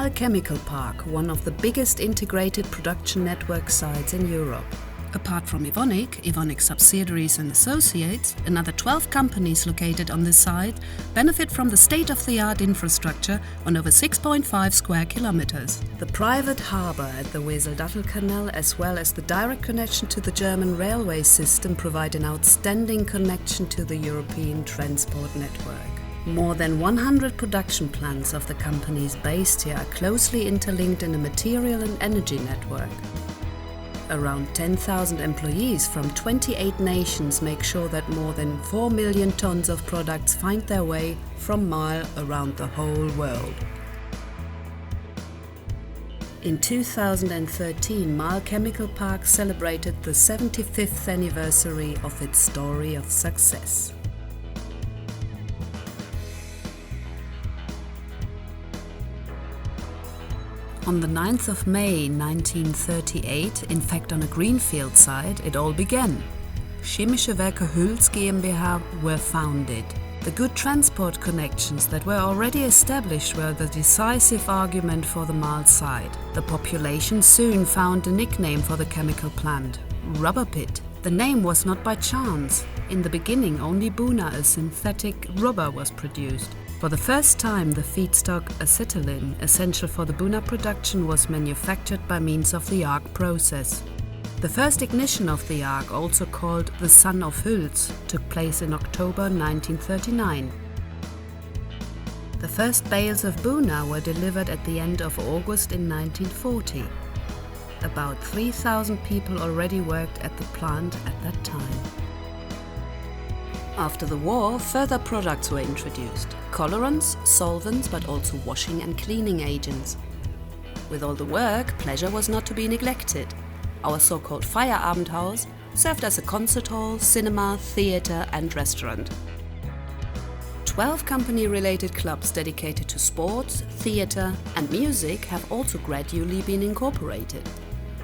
Marl Chemical Park, one of the biggest integrated production network sites in Europe. Apart from Evonik subsidiaries and associates, another 12 companies located on this site benefit from the state-of-the-art infrastructure on over 6.5 square kilometers. The private harbour at the Wesel-Dattel Canal as well as the direct connection to the German railway system provide an outstanding connection to the European transport network. More than 100 production plants of the companies based here are closely interlinked in a material and energy network. Around 10,000 employees from 28 nations make sure that more than 4 million tons of products find their way from Marl around the whole world. In 2013, Marl Chemical Park celebrated the 75th anniversary of its story of success. On the 9th of May 1938, in fact on a greenfield site, it all began. Chemische Werke Hüls GmbH were founded. The good transport connections that were already established were the decisive argument for the Marl site. The population soon found a nickname for the chemical plant, Rubber Pit. The name was not by chance. In the beginning, only Buna, a synthetic rubber, was produced. For the first time, the feedstock acetylene, essential for the Buna production, was manufactured by means of the arc process. The first ignition of the arc, also called the Sun of Hüls, took place in October 1939. The first bales of Buna were delivered at the end of August in 1940. About 3,000 people already worked at the plant at that time. After the war, further products were introduced: colorants, solvents, but also washing and cleaning agents. With all the work, pleasure was not to be neglected. Our so-called Feierabendhaus served as a concert hall, cinema, theater and restaurant. 12 company-related clubs dedicated to sports, theater and music have also gradually been incorporated.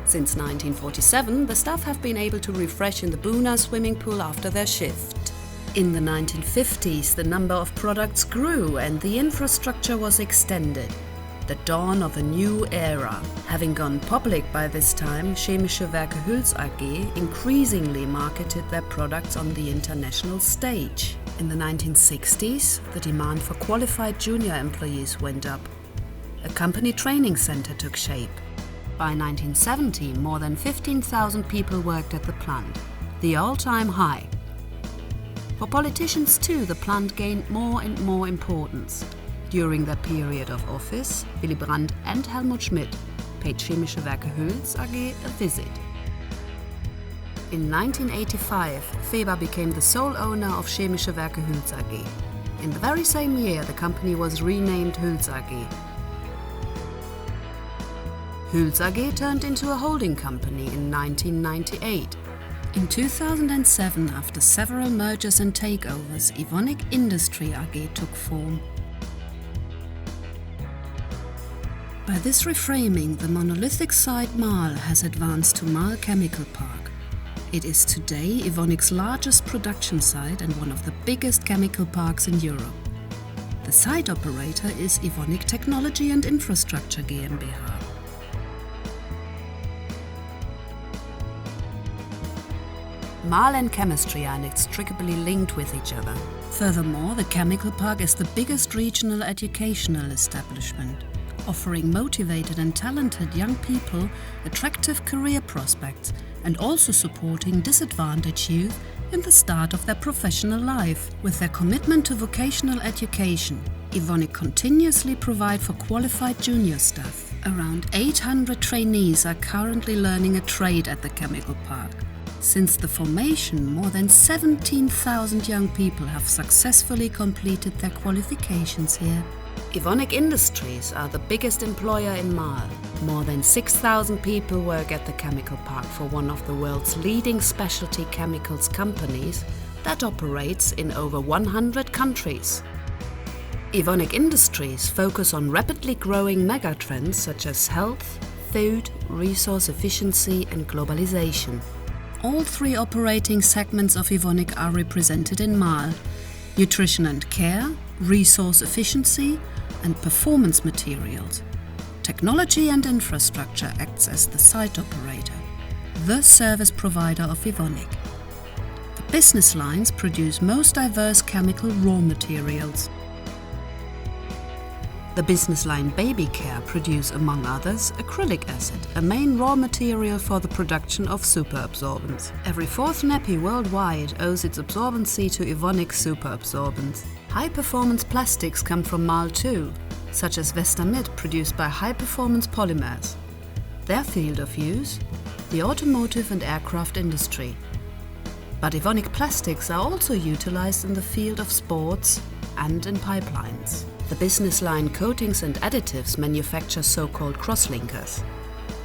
Since 1947, the staff have been able to refresh in the Buna swimming pool after their shift. In the 1950s, the number of products grew and the infrastructure was extended. The dawn of a new era. Having gone public by this time, Chemische Werke Hüls AG increasingly marketed their products on the international stage. In the 1960s, the demand for qualified junior employees went up. A company training center took shape. By 1970, more than 15,000 people worked at the plant, the all-time high. For politicians too, the plant gained more and more importance. During their period of office, Willy Brandt and Helmut Schmidt paid Chemische Werke Hüls AG a visit. In 1985, Weber became the sole owner of Chemische Werke Hüls AG. In the very same year, the company was renamed Hüls AG. Hüls AG turned into a holding company in 1998. In 2007, after several mergers and takeovers, Evonik Industry AG took form. By this reframing, the monolithic site Marl has advanced to Marl Chemical Park. It is today Evonik's largest production site and one of the biggest chemical parks in Europe. The site operator is Evonik Technology and Infrastructure GmbH. Marl and chemistry are inextricably linked with each other. Furthermore, the chemical park is the biggest regional educational establishment, offering motivated and talented young people attractive career prospects and also supporting disadvantaged youth in the start of their professional life. With their commitment to vocational education, Evonik continuously provide for qualified junior staff. Around 800 trainees are currently learning a trade at the chemical park. Since the formation, more than 17,000 young people have successfully completed their qualifications here. Evonik Industries are the biggest employer in Marl. More than 6,000 people work at the chemical park for one of the world's leading specialty chemicals companies that operates in over 100 countries. Evonik Industries focus on rapidly growing megatrends such as health, food, resource efficiency and globalization. All three operating segments of Evonik are represented in Marl: nutrition and care, resource efficiency, and performance materials. Technology and Infrastructure acts as the site operator, the service provider of Evonik. The business lines produce most diverse chemical raw materials. The business line Baby Care produce, among others, acrylic acid, a main raw material for the production of superabsorbents. Every fourth nappy worldwide owes its absorbency to Evonik superabsorbents. High-performance plastics come from Marl too, such as Vestamid, produced by high-performance polymers. Their field of use? The automotive and aircraft industry. But Evonik plastics are also utilized in the field of sports and in pipelines. The business line Coatings and Additives manufacture so-called crosslinkers.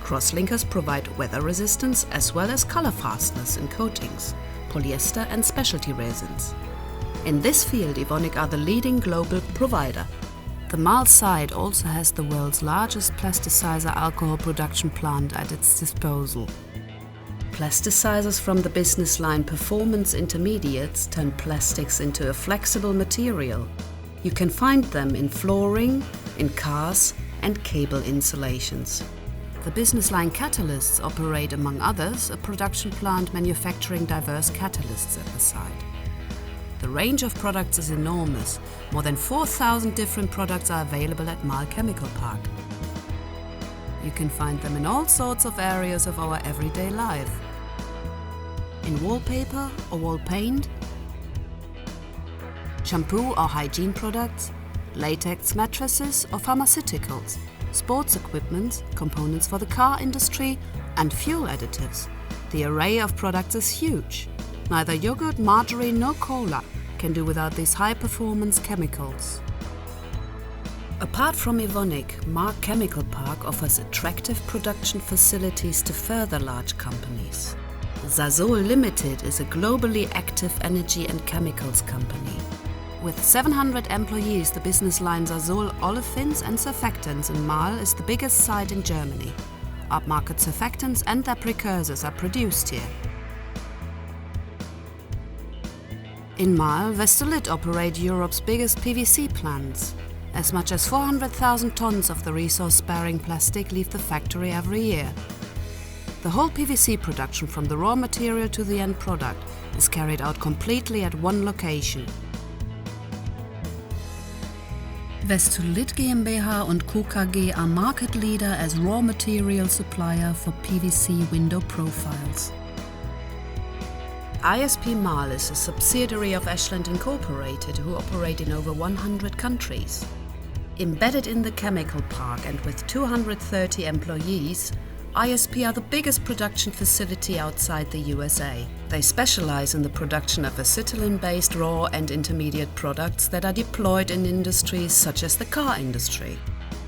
Crosslinkers provide weather resistance as well as color fastness in coatings, polyester and specialty resins. In this field, Evonik are the leading global provider. The Marl site also has the world's largest plasticizer alcohol production plant at its disposal. Plasticizers from the business line Performance Intermediates turn plastics into a flexible material. You can find them in flooring, in cars and cable insulations. The business line Catalysts operate, among others, a production plant manufacturing diverse catalysts at the site. The range of products is enormous. More than 4,000 different products are available at Marl Chemical Park. You can find them in all sorts of areas of our everyday life. In wallpaper or wall paint, shampoo or hygiene products, latex mattresses or pharmaceuticals, sports equipment, components for the car industry and fuel additives. The array of products is huge. Neither yogurt, margarine nor cola can do without these high-performance chemicals. Apart from Evonik, Marl Chemical Park offers attractive production facilities to further large companies. Sasol Limited is a globally active energy and chemicals company. With 700 employees, the business line Sasol Olefins and Surfactants in Marl is the biggest site in Germany. Upmarket surfactants and their precursors are produced here. In Marl, Vestolit operate Europe's biggest PVC plants. As much as 400,000 tons of the resource-sparing plastic leave the factory every year. The whole PVC production from the raw material to the end product is carried out completely at one location. Vestolit GmbH und Co. KG are market leader as raw material supplier for PVC window profiles. ISP Marl is a subsidiary of Ashland Incorporated, who operate in over 100 countries. Embedded in the chemical park and with 230 employees, ISP are the biggest production facility outside the USA. They specialize in the production of acetylene-based raw and intermediate products that are deployed in industries such as the car industry.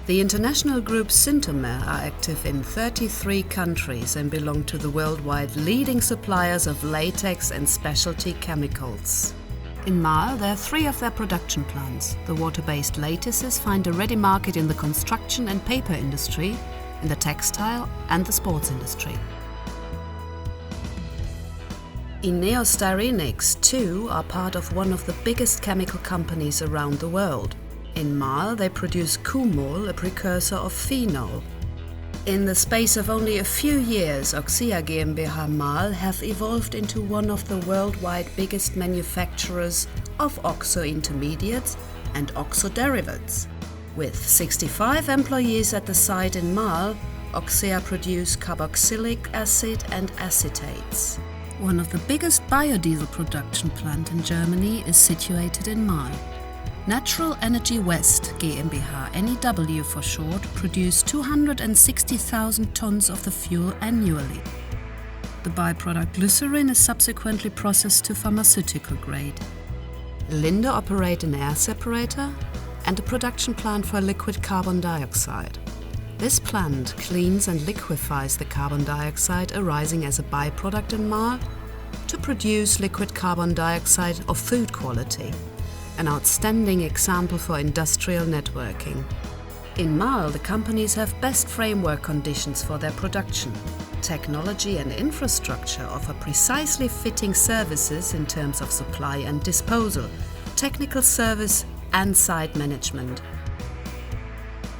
The international group Syntomer are active in 33 countries and belong to the worldwide leading suppliers of latex and specialty chemicals. In Marl, there are 3 of their production plants. The water-based lattices find a ready market in the construction and paper industry, in the textile and the sports industry. Ineostyrenics, too, are part of one of the biggest chemical companies around the world. In Marl, they produce Kumol, a precursor of phenol. In the space of only a few years, Oxia GmbH Marl have evolved into one of the worldwide biggest manufacturers of oxo intermediates and oxo derivatives. With 65 employees at the site in Marl, Oxia produce carboxylic acid and acetates. One of the biggest biodiesel production plant in Germany is situated in Marl. Natural Energy West GmbH, NEW for short, produce 260,000 tons of the fuel annually. The byproduct glycerin is subsequently processed to pharmaceutical grade. Linde operate an air separator and a production plant for liquid carbon dioxide. This plant cleans and liquefies the carbon dioxide arising as a byproduct in Marl to produce liquid carbon dioxide of food quality, an outstanding example for industrial networking. In Marl, the companies have best framework conditions for their production. Technology and infrastructure offer precisely fitting services in terms of supply and disposal, technical service and site management.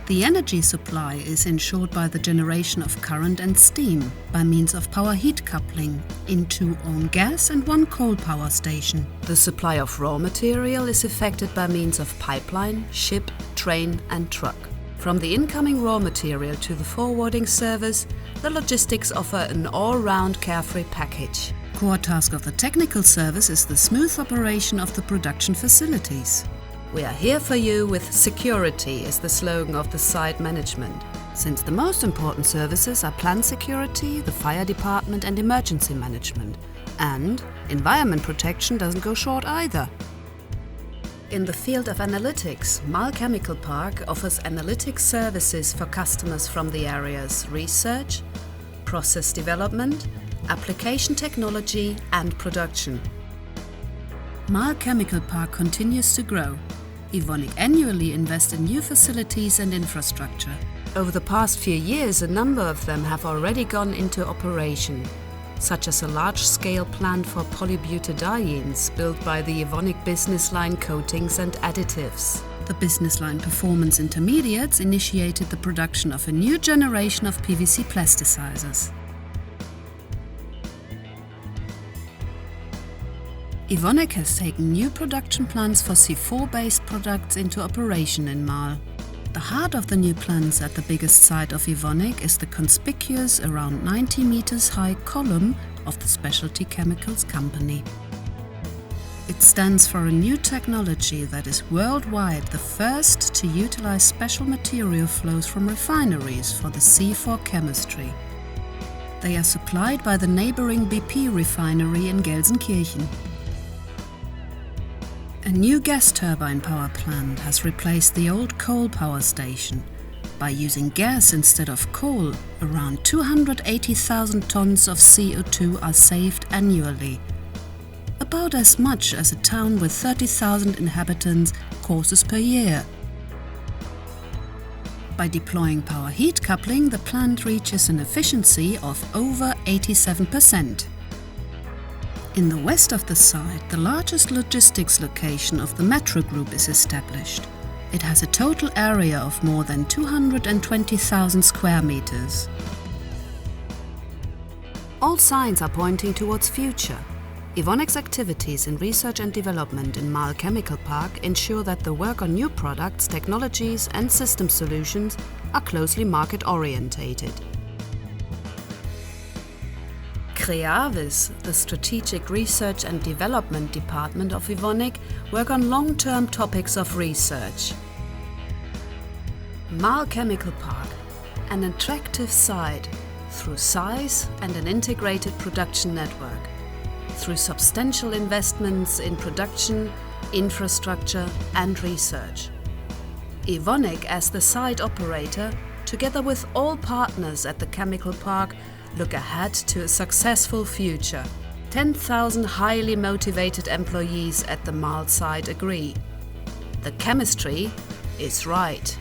The energy supply is ensured by the generation of current and steam by means of power heat coupling in 2 own gas and 1 coal power station. The supply of raw material is effected by means of pipeline, ship, train and truck. From the incoming raw material to the forwarding service, the logistics offer an all-round carefree package. Core task of the technical service is the smooth operation of the production facilities. We are here for you with security is the slogan of the site management, since the most important services are plant security, the fire department and emergency management. And environment protection doesn't go short either. In the field of analytics, Marl Chemical Park offers analytics services for customers from the areas research, process development, application technology and production. Marl Chemical Park continues to grow. Evonik annually invests in new facilities and infrastructure. Over the past few years, a number of them have already gone into operation, such as a large-scale plant for polybutadienes built by the Evonik business line Coatings and Additives. The business line Performance Intermediates initiated the production of a new generation of PVC plasticizers. Evonik has taken new production plants for C4-based products into operation in Marl. The heart of the new plants at the biggest site of Evonik is the conspicuous, around 90 meters high column of the Specialty Chemicals company. It stands for a new technology that is worldwide the first to utilize special material flows from refineries for the C4 chemistry. They are supplied by the neighboring BP refinery in Gelsenkirchen. A new gas turbine power plant has replaced the old coal power station. By using gas instead of coal, around 280,000 tons of CO2 are saved annually. About as much as a town with 30,000 inhabitants causes per year. By deploying power heat coupling, the plant reaches an efficiency of over 87%. In the west of the site, the largest logistics location of the Metro Group is established. It has a total area of more than 220,000 square meters. All signs are pointing towards future. Evonik's activities in research and development in Marl Chemical Park ensure that the work on new products, technologies and system solutions are closely market-orientated. Creavis, the Strategic Research and Development Department of Evonik, work on long-term topics of research. Marl Chemical Park, an attractive site through size and an integrated production network, through substantial investments in production, infrastructure and research. Evonik, as the site operator, together with all partners at the chemical park, look ahead to a successful future. 10,000 highly motivated employees at the Marl site agree. The chemistry is right.